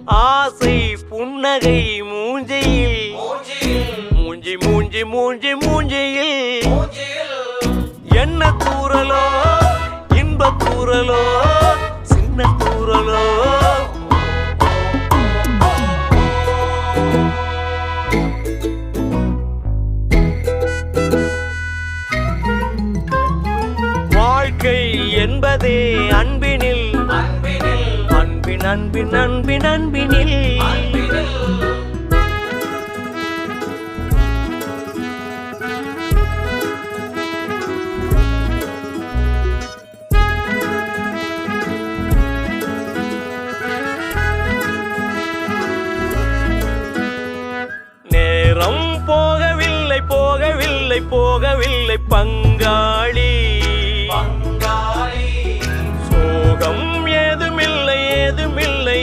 ஆசை புன்னகை மூஞ்சியில் மூஞ்சி மூஞ்சி மூஞ்சி மூஞ்சியில் என்ன தூரலோ இன்ப தூரலோ சின்ன தூரலோ வாழ்க்கை என்பதே அன்பினில் அன்பின் அன்பின் அன்பின் அன்பினில் நேரம் போகவில்லை போகவில்லை போகவில்லை பங்காளி